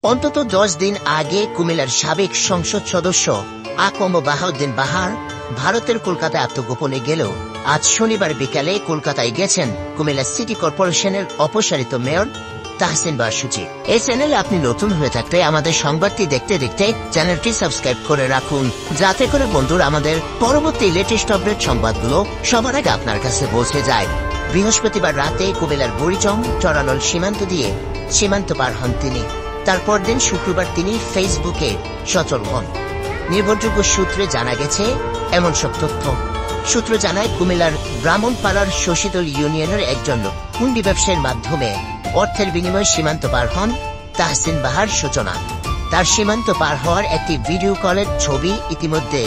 অন্তত 10 দিন আগে কুমিল্লার সাবেক সংসদ সদস্য আকম বাহাউদ্দিন বাহার ভারতের কলকাতায় আত্মগোপনে গেলেও আজ শনিবার বিকালে কলকাতায় গেছেন কুমিল্লা সিটি কর্পোরেশনের অপসারিত মেয়র তাহসিন বারসুচি। এই চ্যানেলে আপনি নতুন হয়ে থাকলে আমাদের সংবাদটি দেখতে দেখতে চ্যানেলটি সাবস্ক্রাইব করে রাখুন, যাতে করে বন্ধুরা আমাদের পরবর্তী লেটেস্ট আপডেট সংবাদগুলো সবার আগে আপনার কাছে পৌঁছে যায়। বৃহস্পতিবার রাতে কুমিল্লার বুড়িচং চরানল সীমান্ত দিয়ে সীমান্ত পার হন তিনি। তারপর দিন শুক্রবার তিনি ফেসবুকে সচল হন। নির্ভরযোগ্য সূত্রে জানা গেছে এমন সব তথ্য। সূত্র জানায়, কুমিল্লার ব্রাহ্মণপাড়ার শশীদল ইউনিয়নের একজন হুন্ডি ব্যবসায়ীর মাধ্যমে অর্থের বিনিময়ে সীমান্ত পার হন তাহসিন বাহার সূচনা। তার সীমান্ত পার হওয়ার একটি ভিডিও কলের ছবি ইতিমধ্যে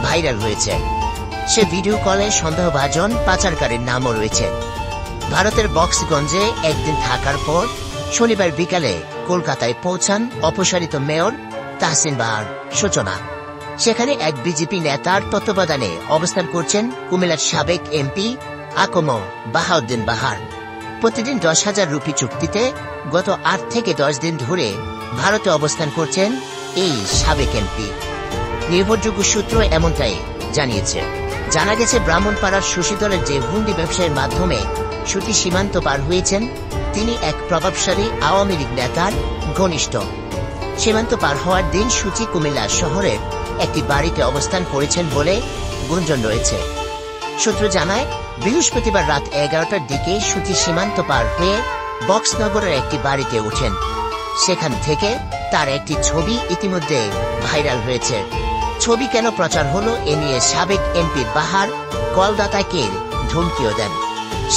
ভাইরাল হয়েছে। সে ভিডিও কলে সন্দেহভাজন পাচারকারীর নামও রয়েছে। ভারতের বক্সগঞ্জে একদিন থাকার পর শনিবার বিকালে কলকাতায় পৌঁছান অপসারিত মেয়র তাহসিন বাহার সূচনা। সেখানে এক বিজেপি নেতার তত্ত্বাবধানে অবস্থান করছেন কুমিল্লার সাবেক এমপি আকম বাহাউদ্দিন বাহার। প্রতিদিন 10,000 রুপি চুক্তিতে গত 8 থেকে 10 দিন ধরে ভারতে অবস্থান করছেন এই সাবেক এমপি। নির্ভরযোগ্য সূত্র এমনটাই জানিয়েছে। জানা গেছে, ব্রাহ্মণপাড়ার শশীদলের যে হুন্ডি ব্যবসায়ের মাধ্যমে সুতি সীমান্ত পার হয়েছেন, তিনি এক প্রভাবশালী আওয়ামী লীগ নেতার ঘনিষ্ঠ। সীমান্ত পার হওয়ার দিন সুচি কুমিল্লা শহরের একটি বাড়িতে অবস্থান করেছেন বলে গুঞ্জন রয়েছে। সূত্র জানায়, বৃহস্পতিবার রাত 11টার দিকে সুচি সীমান্ত পার হয়ে বক্সনগরের একটি বাড়িতে ওঠেন। সেখান থেকে তার একটি ছবি ইতিমধ্যে ভাইরাল হয়েছে। ছবি কেন প্রচার হলো এ নিয়ে সাবেক এমপি বাহার কলকাতাকে ধমকিও দেন।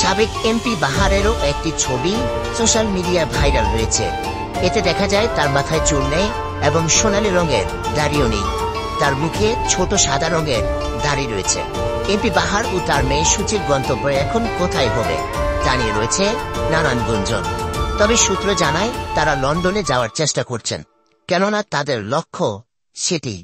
সাবেক এমপি বাহারেরও একটি ছবি সোশ্যাল মিডিয়ায় ভাইরাল হয়েছে। এতে দেখা যায় তার মাথায় চুল নেই এবং সোনালী রঙের দাড়িও নেই। তার মুখে ছোট সাদা রঙের দাড়ি রয়েছে। এমপি বাহার ও তার মেয়ে সুচির গন্তব্য এখন কোথায় হবে তা নিয়ে রয়েছে নানান গুঞ্জন। তবে সূত্র জানায়, তারা লন্ডনে যাওয়ার চেষ্টা করছেন, কেননা তাদের লক্ষ্য সেটি।